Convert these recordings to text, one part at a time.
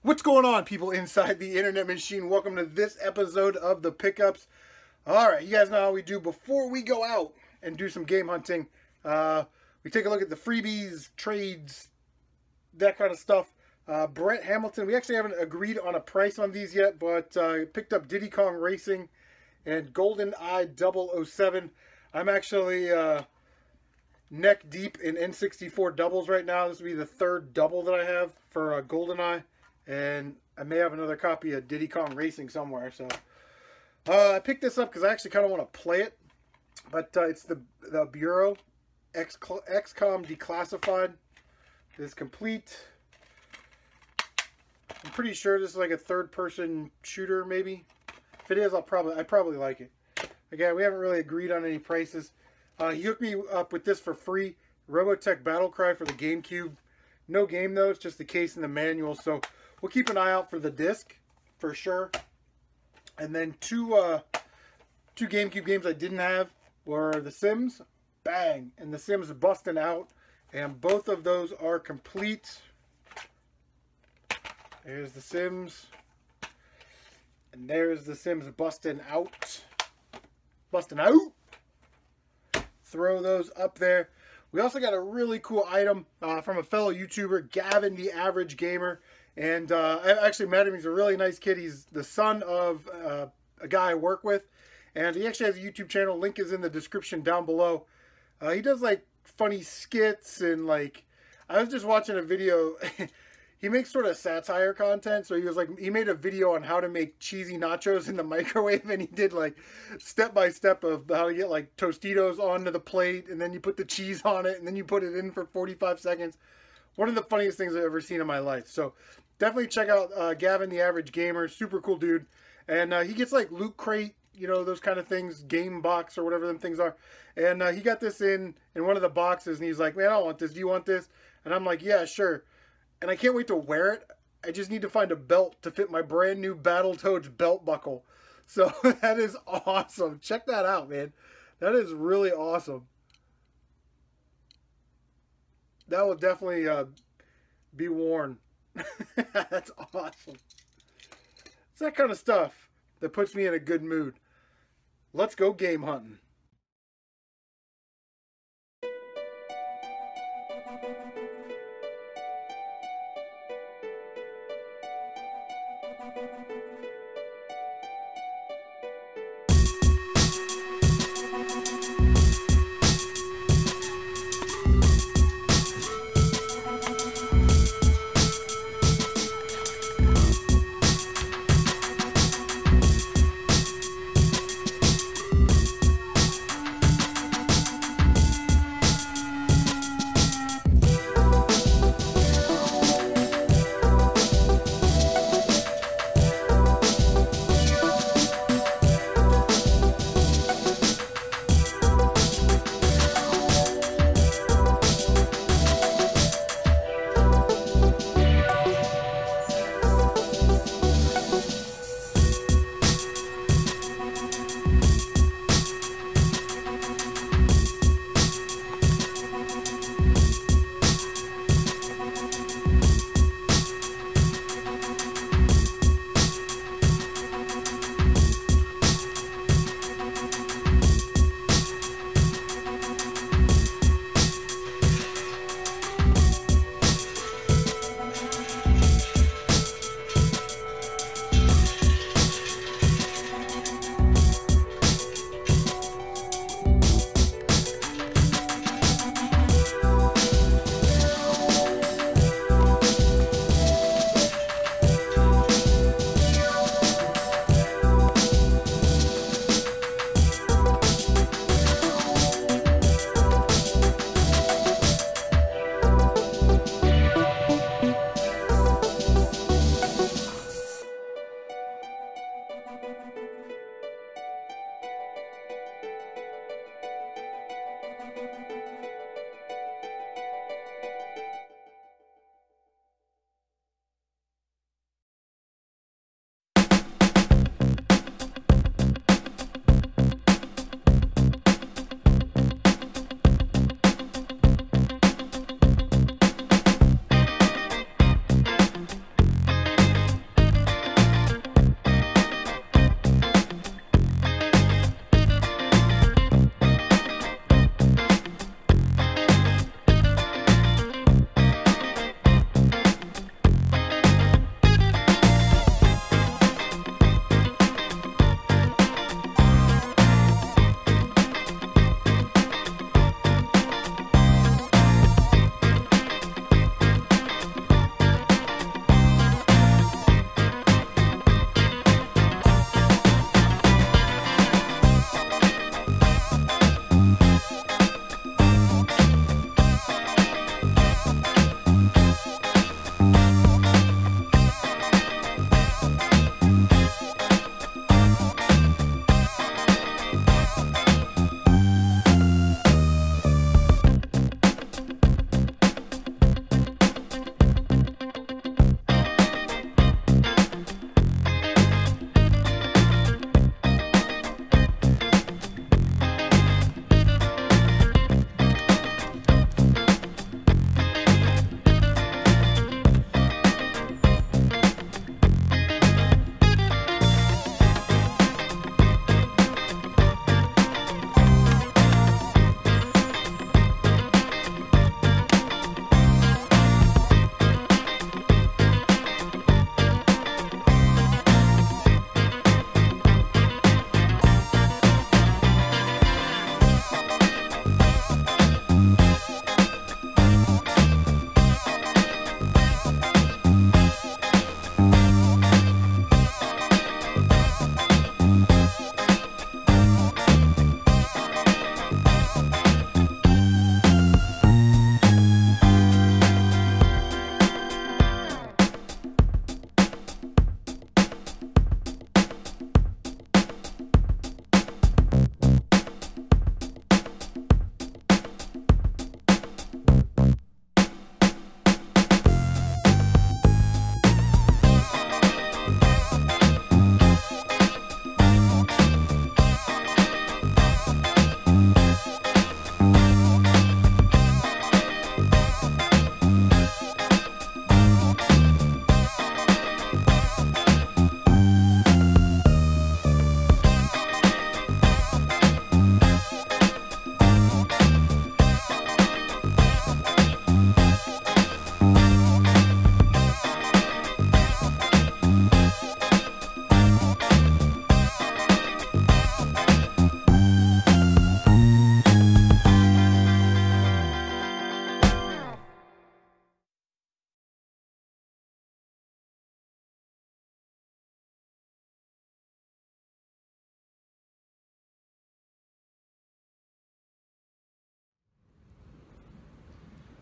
What's going on, people inside the internet machine? Welcome to this episode of the Pickups. Alright, you guys know how we do. Before we go out and do some game hunting, we take a look at the freebies, trades, that kind of stuff. Brett Hamilton, we actually haven't agreed on a price on these yet, but picked up Diddy Kong Racing and GoldenEye 007. I'm actually neck deep in N64 doubles right now. This will be the third double that I have for GoldenEye. And I may have another copy of Diddy Kong Racing somewhere. So I picked this up because I actually kind of want to play it. But it's the Bureau XCOM Declassified. It is complete. I'm pretty sure this is like a third-person shooter, maybe. If it is, I'd probably like it. Again, we haven't really agreed on any prices. He hooked me up with this for free. Robotech Battlecry for the GameCube. No game though, it's just the case and the manual. So we'll keep an eye out for the disc for sure. And then two GameCube games I didn't have were The Sims, bang, and The Sims Busting Out. And both of those are complete. There's The Sims. And there's The Sims Busting Out. Busting Out. Throw those up there. We also got a really cool item from a fellow YouTuber, Gavin the Average Gamer. And I actually met him. He's a really nice kid. He's the son of a guy I work with. And he actually has a YouTube channel. Link is in the description down below. He does like funny skits and like, I was just watching a video. He makes sort of satire content. So he made a video on how to make cheesy nachos in the microwave. And he did like step-by-step of how to get like Tostitos onto the plate. And then you put the cheese on it. And then you put it in for 45 seconds. One of the funniest things I've ever seen in my life. So definitely check out Gavin the Average Gamer. Super cool dude. And he gets like Loot Crate, you know, those kind of things. Game Box or whatever them things are. And he got this in one of the boxes. And he's like, man, I don't want this. Do you want this? And I'm like, yeah, sure. And I can't wait to wear it. I just need to find a belt to fit my brand new Battletoads belt buckle. So that is awesome. Check that out, man. That is really awesome. That will definitely be worn. That's awesome. It's that kind of stuff that puts me in a good mood. Let's go game hunting.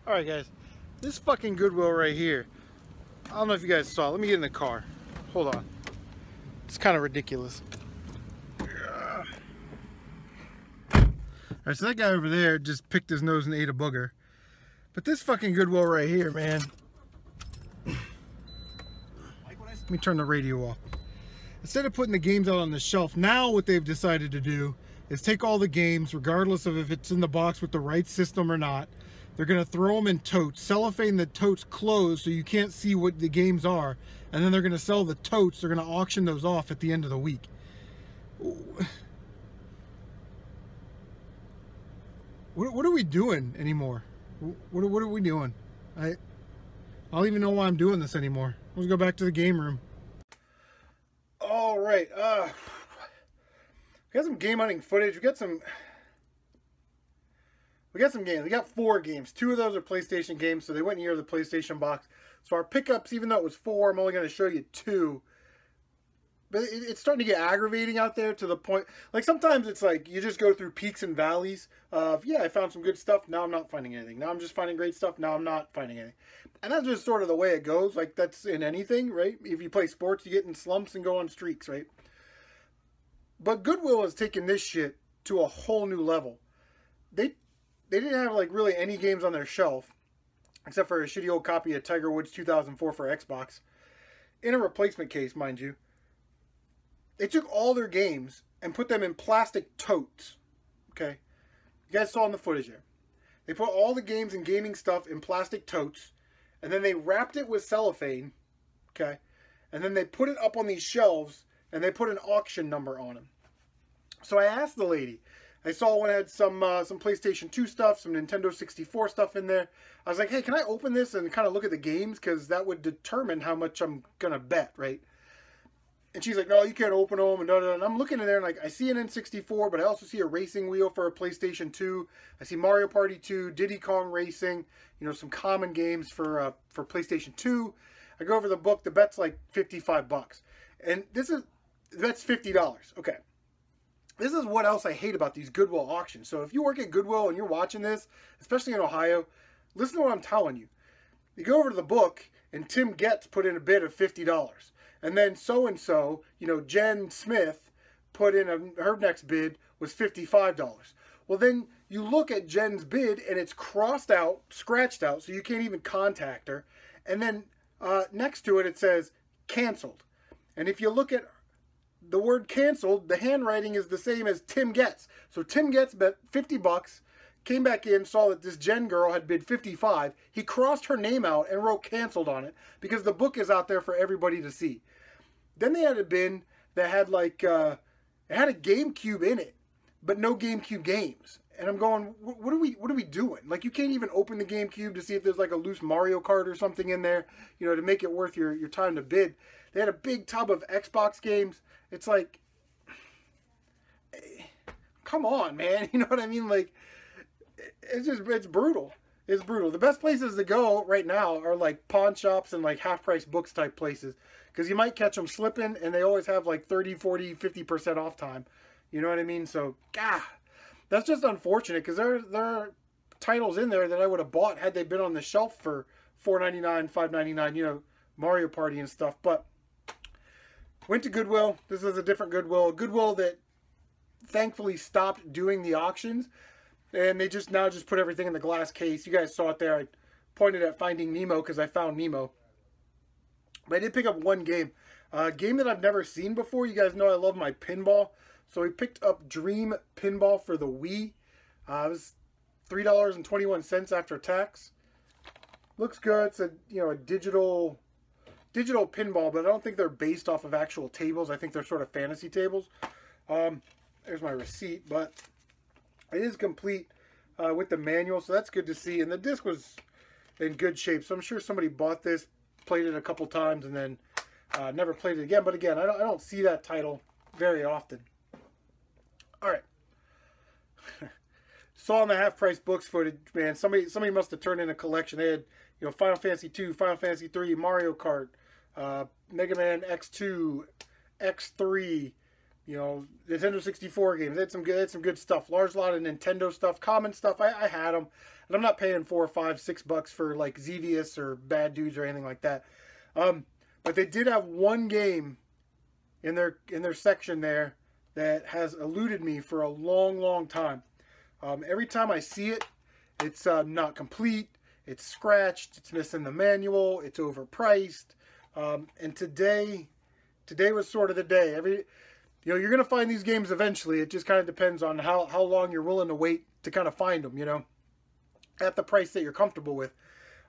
Alright guys, this fucking Goodwill right here, I don't know if you guys saw. Let me get in the car. Hold on. It's kind of ridiculous. Alright, so that guy over there just picked his nose and ate a booger. But this fucking Goodwill right here, man. Let me turn the radio off. Instead of putting the games out on the shelf, now what they've decided to do is take all the games, regardless of if it's in the box with the right system or not. They're going to throw them in totes, cellophane the totes closed so you can't see what the games are, and then they're going to sell the totes. They're going to auction those off at the end of the week. What are we doing anymore? What are we doing? I don't even know why I'm doing this anymore. Let's go back to the game room. All right. We got some game hunting footage. We got some games. We got 4 games. 2 of those are PlayStation games, so they went near the PlayStation box. So our pickups, even though it was 4, I'm only going to show you 2. But it's starting to get aggravating out there to the point, like sometimes it's like you just go through peaks and valleys of, yeah, I found some good stuff, now I'm not finding anything. Now I'm just finding great stuff, now I'm not finding anything. And that's just sort of the way it goes. Like that's in anything, right? If you play sports, you get in slumps and go on streaks, right? But Goodwill has taken this shit to a whole new level. They didn't have like really any games on their shelf, except for a shitty old copy of Tiger Woods 2004 for Xbox, in a replacement case, mind you. They took all their games and put them in plastic totes, okay? You guys saw in the footage there. They put all the games and gaming stuff in plastic totes, and then they wrapped it with cellophane, okay? And then they put it up on these shelves, and they put an auction number on them. So I asked the lady. I saw one had some PlayStation 2 stuff, some Nintendo 64 stuff in there. I was like, hey, can I open this and kind of look at the games? Because that would determine how much I'm going to bet, right? And she's like, no, you can't open them. And, and I'm looking in there and like, I see an N64, but I also see a racing wheel for a PlayStation 2. I see Mario Party 2, Diddy Kong Racing, you know, some common games for PlayStation 2. I go over the book. The bet's like $55. And the bet's $50. Okay. This is what else I hate about these Goodwill auctions. So if you work at Goodwill and you're watching this, especially in Ohio, listen to what I'm telling you. You go over to the book and Tim Getz put in a bid of $50. And then so-and-so, you know, Jen Smith put in her next bid was $55. Well, then you look at Jen's bid and it's crossed out, scratched out, so you can't even contact her. And then next to it, it says canceled. And if you look at the word canceled, the handwriting is the same as Tim Getz. So Tim Getz bet $50, came back in, saw that this Jen girl had bid $55. He crossed her name out and wrote canceled on it because the book is out there for everybody to see. Then they had a bin that had like, it had a GameCube in it, but no GameCube games. And I'm going, what are we doing? Like, you can't even open the GameCube to see if there's like a loose Mario Kart or something in there, you know, to make it worth your time to bid. They had a big tub of Xbox games. It's like, come on, man. You know what I mean? Like, it's brutal. It's brutal. The best places to go right now are like pawn shops and like half-price books type places. Because you might catch them slipping, and they always have like 30, 40, 50% off time. You know what I mean? So, that's just unfortunate because there are titles in there that I would have bought had they been on the shelf for $4.99, $5.99, you know, Mario Party and stuff. But went to Goodwill. This is a different Goodwill. A Goodwill that thankfully stopped doing the auctions. And they now just put everything in the glass case. You guys saw it there. I pointed at Finding Nemo because I found Nemo. But I did pick up one game. A game that I've never seen before. You guys know I love my pinball. So we picked up Dream Pinball for the Wii. It was $3.21 after tax. Looks good. It's a digital pinball, but I don't think they're based off of actual tables. I think they're sort of fantasy tables. There's my receipt, but it is complete with the manual, so that's good to see. And the disc was in good shape, so I'm sure somebody bought this, played it a couple times, and then never played it again. But again, I don't see that title very often. All right. Saw in the half-price books footage, man. Somebody must have turned in a collection. They had, Final Fantasy 2, Final Fantasy 3, Mario Kart, Mega Man X2, X3, You know, Nintendo 64 games. They had some good stuff. Large lot of Nintendo stuff, common stuff. I had them, and I'm not paying $4 or $5, $6 for like Xevious or Bad Dudes or anything like that. But they did have one game in their section there that has eluded me for a long, long time. Every time I see it, it's not complete. It's scratched. It's missing the manual. It's overpriced. And today was sort of the day. You know, you're going to find these games eventually. It just kind of depends on how long you're willing to wait to kind of find them, you know, at the price that you're comfortable with.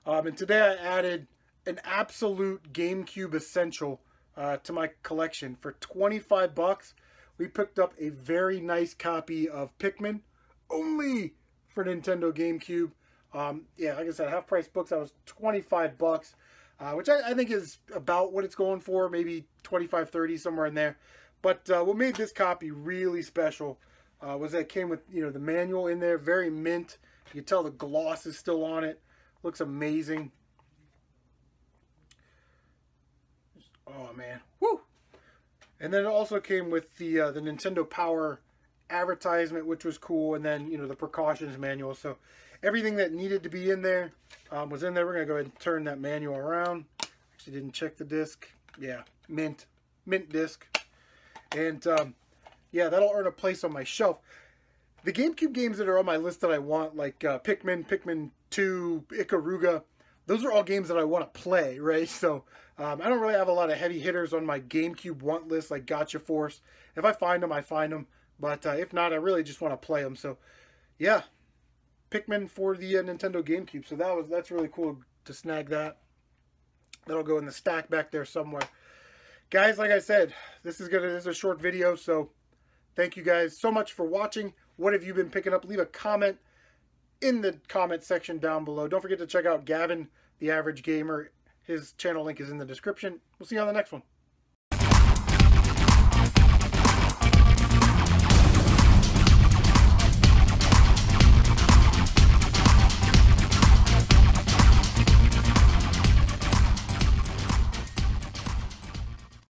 And today I added an absolute GameCube essential to my collection. For 25 bucks, we picked up a very nice copy of Pikmin, only for Nintendo GameCube. Yeah, like I said, half-price books, that was 25 bucks, which I think is about what it's going for, maybe 25, 30, somewhere in there. But what made this copy really special was that it came with, you know, the manual in there, very mint. You can tell the gloss is still on it. Looks amazing. Oh, man. Woo! And then it also came with the Nintendo Power advertisement, which was cool, and then, you know, the precautions manual. So everything that needed to be in there was in there. We're going to go ahead and turn that manual around. Actually didn't check the disc. Yeah, mint disc. And yeah, that'll earn a place on my shelf. The GameCube games that are on my list that I want, like Pikmin, Pikmin 2, Ikaruga, those are all games that I want to play, right? So I don't really have a lot of heavy hitters on my GameCube want list, like Gotcha Force. If I find them, I find them. But if not, I really just want to play them. So yeah, Pikmin for the Nintendo GameCube. So that's really cool to snag that. That'll go in the stack back there somewhere. Guys, like I said, this is a short video, so thank you guys so much for watching. What have you been picking up? Leave a comment in the comment section down below. Don't forget to check out Gavin, the Average Gamer. His channel link is in the description. We'll see you on the next one.